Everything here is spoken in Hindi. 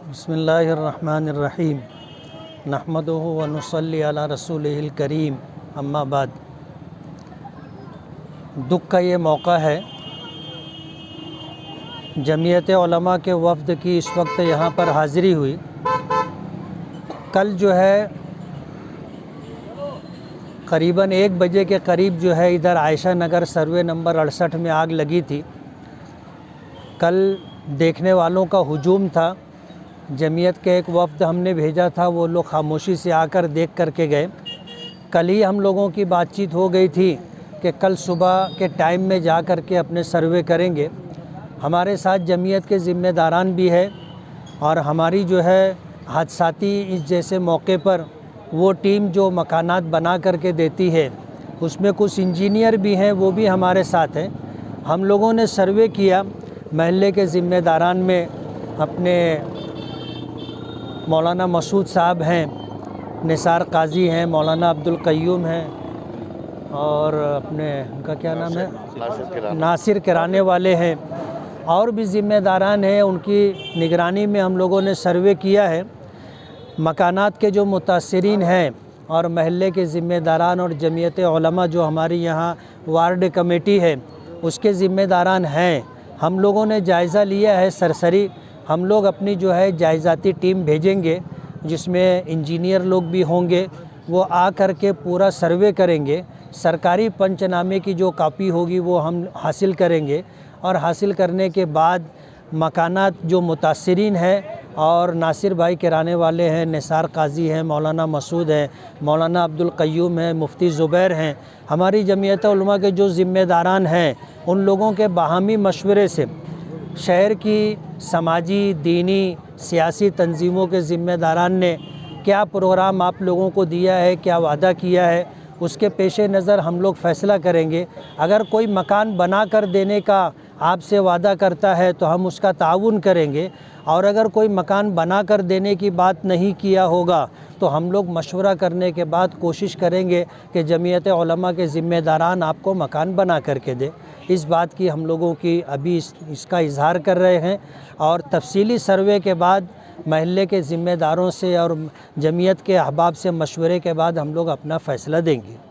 बिस्मिल्लाहिर्रहमानिर्रहीम नहमदुहु व नुसल्ली अला रसूलिहिल करीम अम्मा बाद। दुख का ये मौका है, जमीयत उलमा के वफ़द की इस वक्त यहाँ पर हाज़िरी हुई। कल जो है करीबन 1 बजे के करीब जो है इधर आयशा नगर सर्वे नंबर 68 में आग लगी थी। कल देखने वालों का हुजूम था। जमीयत के एक वफ़द हमने भेजा था, वो लोग खामोशी से आकर देख कर के गए। कल ही हम लोगों की बातचीत हो गई थी कि कल सुबह के टाइम में जा कर के अपने सर्वे करेंगे। हमारे साथ जमीयत के ज़िम्मेदारान भी है और हमारी जो है हादसाती इस जैसे मौके पर वो टीम जो मकानात बना कर के देती है, उसमें कुछ इंजीनियर भी हैं, वो भी हमारे साथ हैं। हम लोगों ने सर्वे किया। महल्ले के ज़िम्मेदारान में अपने मौलाना मसूद साहब हैं, निसार काजी हैं, मौलाना अब्दुल क़य्यूम हैं और अपने उनका क्या नाम है नासिर किराने वाले हैं और भी ज़िम्मेदारान हैं। उनकी निगरानी में हम लोगों ने सर्वे किया है। मकानात के जो मुतासिरीन हैं और महल्ले के ज़िम्मेदारान और जमीयत उलमा जो हमारी यहाँ वार्ड कमेटी है उसके ज़िम्मेदारान हैं। हम लोगों ने जायज़ा लिया है सरसरी। हम लोग अपनी जो है जायज़ाती टीम भेजेंगे जिसमें इंजीनियर लोग भी होंगे। वो आ कर के पूरा सर्वे करेंगे। सरकारी पंचनामे की जो कापी होगी वो हम हासिल करेंगे और हासिल करने के बाद मकानात जो मुतासिरीन हैं और नासिर भाई किराने वाले हैं, निसार काजी हैं, मौलाना मसूद हैं, मौलाना अब्दुल क़य्यूम हैं, मुफ्ती ज़ुबैर हैं, हमारी जमीयत उलमा के जो ज़िम्मेदारान हैं, उन लोगों के बाहमी मशवरे से शहर की समाजी, दीनी, सियासी तंजीमों के ज़िम्मेदारान ने क्या प्रोग्राम आप लोगों को दिया है, क्या वादा किया है, उसके पेश नज़र हम लोग फ़ैसला करेंगे। अगर कोई मकान बना कर देने का आपसे वादा करता है तो हम उसका ताउन करेंगे और अगर कोई मकान बना कर देने की बात नहीं किया होगा तो हम लोग मशवरा करने के बाद कोशिश करेंगे कि जमीयत उलमा के ज़िम्मेदारान आपको मकान बना करके दे। इस बात की हम लोगों की अभी इसका इजहार कर रहे हैं और तफसीली सर्वे के बाद महल्ले के ज़िम्मेदारों से और जमीयत के अहबाब से मशवरे के बाद हम लोग अपना फ़ैसला देंगे।